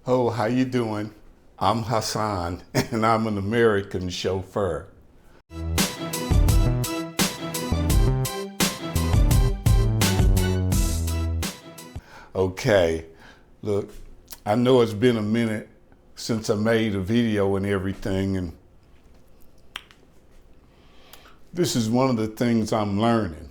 Oh, how you doing? I'm Hassan, and I'm an American chauffeur. Okay, look, I know it's been a minute since I made a video and everything, and this is one of the things I'm learning.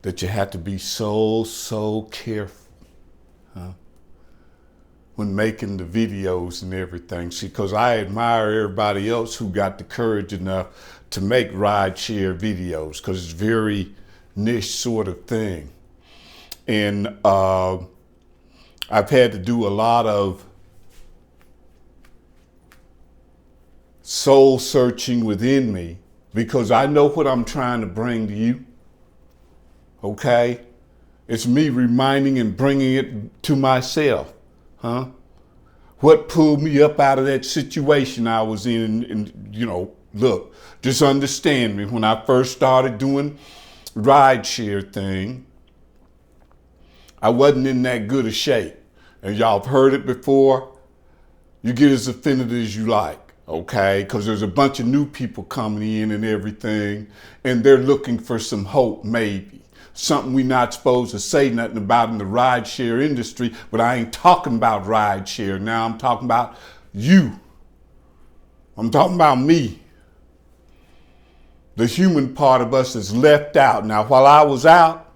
That you have to be so careful, when making the videos and everything. See, because I admire everybody else who got the courage enough to make rideshare videos, because it's very niche sort of thing. And I've had to do a lot of soul searching within me, because I know what I'm trying to bring to you. Okay? It's me reminding and bringing it to myself. What pulled me up out of that situation I was in? And look, just understand me. When I first started doing rideshare thing, I wasn't in that good a shape. And y'all have heard it before. You get as offended as you like, okay? Because there's a bunch of new people coming in and everything, and they're looking for some hope, maybe. Something we're not supposed to say nothing about in the rideshare industry, but I ain't talking about rideshare now. I'm talking about you. I'm talking about me. The human part of us is left out. Now, while I was out,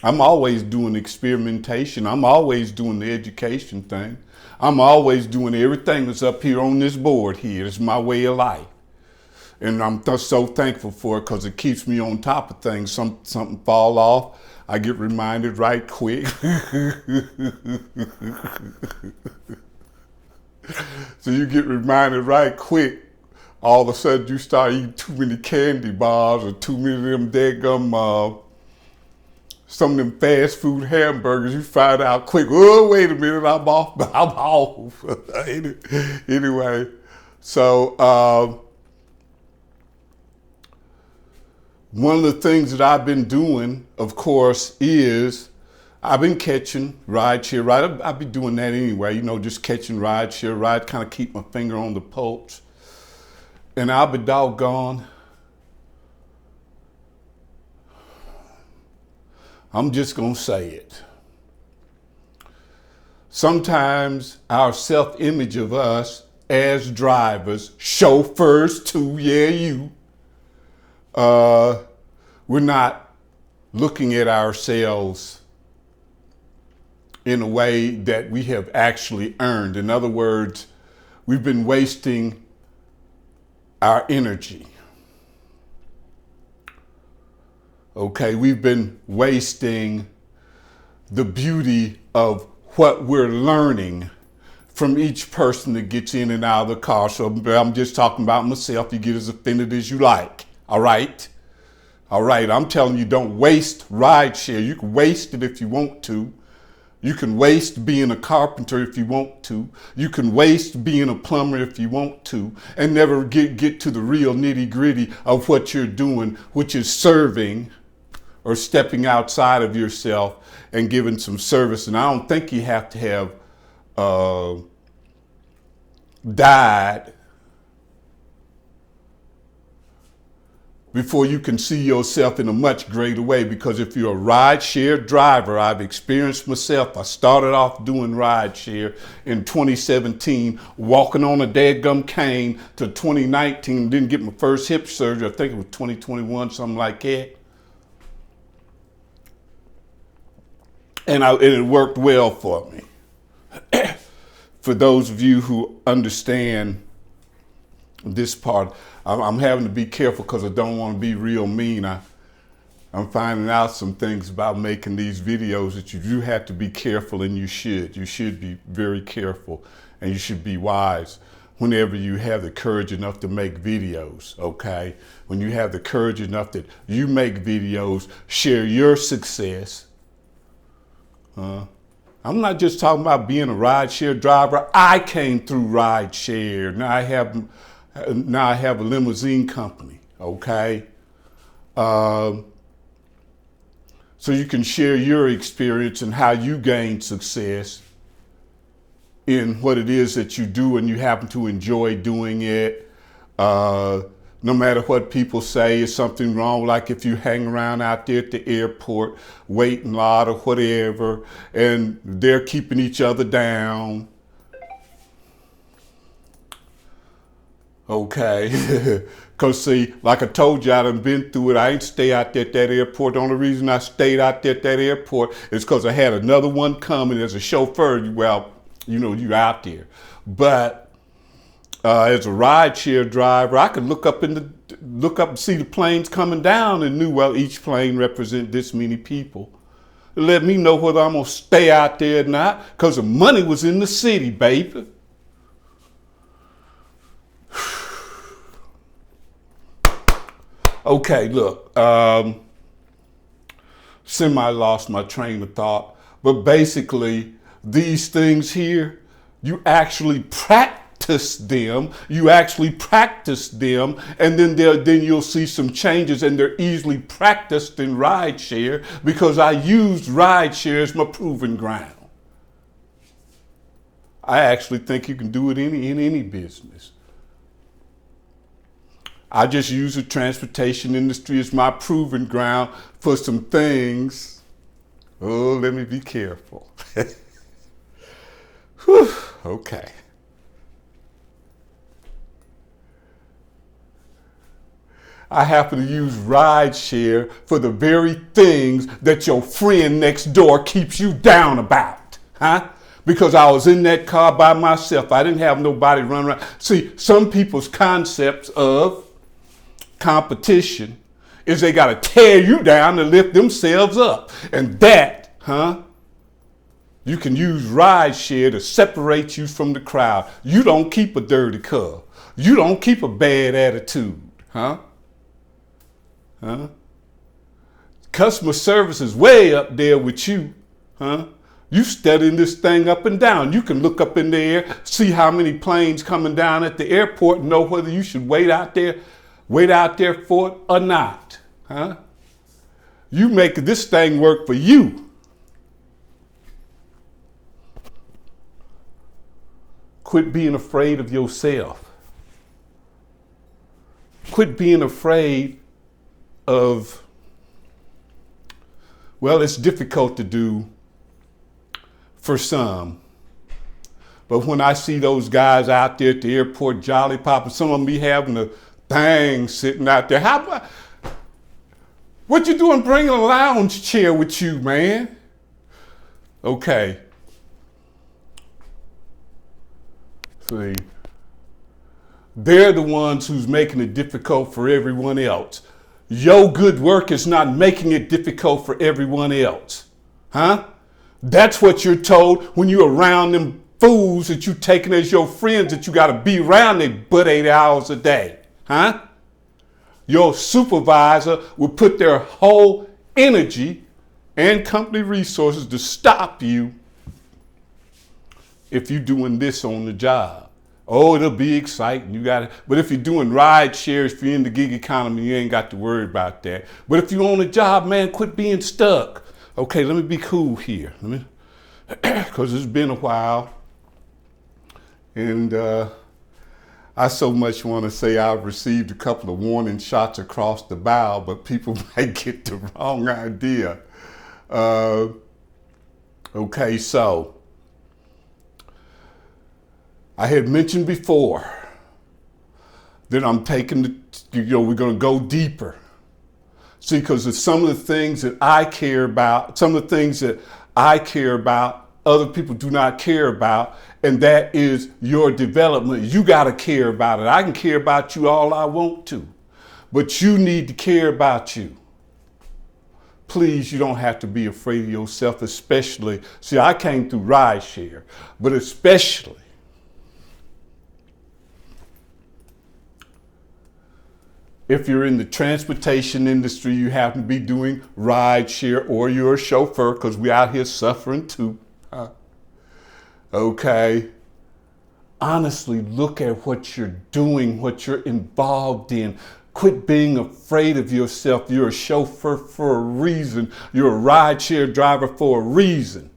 I'm always doing experimentation. I'm always doing the education thing. I'm always doing everything that's up here on this board here. It's my way of life. And I'm so thankful for it, because it keeps me on top of things. Something fall off, I get reminded right quick. So you get reminded right quick. All of a sudden you start eating too many candy bars or too many of them daggum, some of them fast food hamburgers. You find out quick, oh, wait a minute, I'm off. I'm off. Anyway, so one of the things that I've been doing, of course, is I've been catching rideshare ride. I've been doing that anyway, just catching rideshare ride, kind of keep my finger on the pulse. And I'll be doggone, I'm just gonna say it. Sometimes our self-image of us as drivers, chauffeurs too, yeah, you, we're not looking at ourselves in a way that we have actually earned. In other words, we've been wasting our energy. Okay, we've been wasting the beauty of what we're learning from each person that gets in and out of the car. So I'm just talking about myself. You get as offended as you like. All right? All right, I'm telling you, don't waste rideshare. You can waste it if you want to. You can waste being a carpenter if you want to. You can waste being a plumber if you want to, and never get to the real nitty gritty of what you're doing, which is serving or stepping outside of yourself and giving some service. And I don't think you have to have died before you can see yourself in a much greater way. Because if you're a rideshare driver, I've experienced myself. I started off doing rideshare in 2017, walking on a dadgum cane, to 2019, didn't get my first hip surgery. I think it was 2021, something like that. And it worked well for me. For those of you who understand this part, I'm having to be careful because I don't want to be real mean. I'm finding out some things about making these videos that you do have to be careful, and you should. You should be very careful, and you should be wise whenever you have the courage enough to make videos, okay? When you have the courage enough that you make videos, share your success. I'm not just talking about being a rideshare driver. I came through rideshare. Now I have a limousine company, okay? So so you can share your experience and how you gain success in what it is that you do and you happen to enjoy doing it. No matter what people say is something wrong, like if you hang around out there at the airport, waiting lot or whatever, and they're keeping each other down. Okay, because see, like I told you, I done been through it. I ain't stay out there at that airport. The only reason I stayed out there at that airport is because I had another one coming as a chauffeur. Well, you know, you out there. But as a rideshare driver, I could look up and see the planes coming down and knew, well, each plane represent this many people. It let me know whether I'm gonna stay out there or not, because the money was in the city, baby. Okay, look, semi lost my train of thought, but basically these things here, you actually practice them, and then you'll see some changes, and they're easily practiced in rideshare because I used rideshare as my proving ground. I actually think you can do it in any business. I just use the transportation industry as my proving ground for some things. Oh, let me be careful. Whew, okay. I happen to use rideshare for the very things that your friend next door keeps you down about, huh? Because I was in that car by myself. I didn't have nobody running around. See, some people's concepts of competition is they got to tear you down to lift themselves up. And that, you can use rideshare to separate you from the crowd. You don't keep a dirty car. You don't keep a bad attitude, Customer service is way up there with you, You studying this thing up and down. You can look up in the air, see how many planes coming down at the airport, and know whether you should wait out there for it or not, You make this thing work for you. Quit being afraid of yourself. Quit being afraid of, well, it's difficult to do for some. But when I see those guys out there at the airport jolly popping, some of them be having a thing sitting out there. How about, what you doing bringing a lounge chair with you, man? Okay. See, they're the ones who's making it difficult for everyone else. Your good work is not making it difficult for everyone else, That's what you're told when you're around them fools that you taking as your friends that you got to be around them but 8 hours a day, Your supervisor will put their whole energy and company resources to stop you if you're doing this on the job. Oh, it'll be exciting. But if you're doing ride shares, if you're in the gig economy, you ain't got to worry about that. But if you're on a job, man, quit being stuck. Okay, let me be cool here. Because it's been a while. And I so much want to say I've received a couple of warning shots across the bow, but people might get the wrong idea. Okay, so I had mentioned before that I'm taking we're going to go deeper. See, because of some of the things that I care about, other people do not care about, and that is your development. You got to care about it. I can care about you all I want to, but you need to care about you. Please, you don't have to be afraid of yourself, especially, see, I came through rideshare, but especially if you're in the transportation industry, you happen to be doing rideshare, or you're a chauffeur, because we're out here suffering too. Okay. Honestly, look at what you're doing, what you're involved in. Quit being afraid of yourself. You're a chauffeur for a reason. You're a rideshare driver for a reason.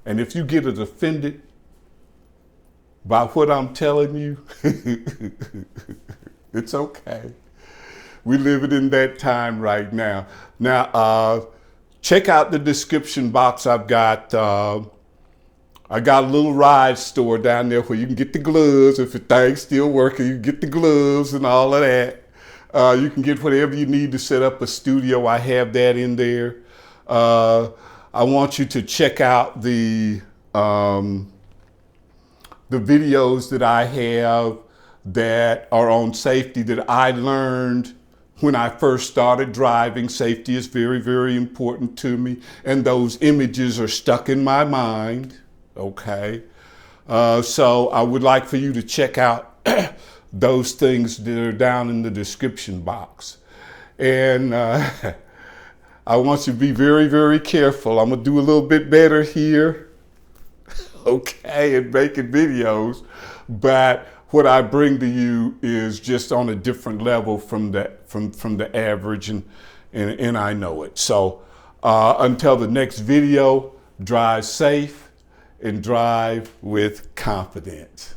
And if you get offended by what I'm telling you, it's okay. We're living in that time right now. Now, check out the description box. I got a little ride store down there where you can get the gloves. If your thing's still working, you can get the gloves and all of that. You can get whatever you need to set up a studio. I have that in there. I want you to check out the videos that I have that are on safety that I learned when I first started driving. Safety is very, very important to me. And those images are stuck in my mind. Okay. So I would like for you to check out those things that are down in the description box. And I want you to be very, very careful. I'm going to do a little bit better here. Okay, and making videos. But what I bring to you is just on a different level from the average, and I know it. So until the next video, drive safe and drive with confidence.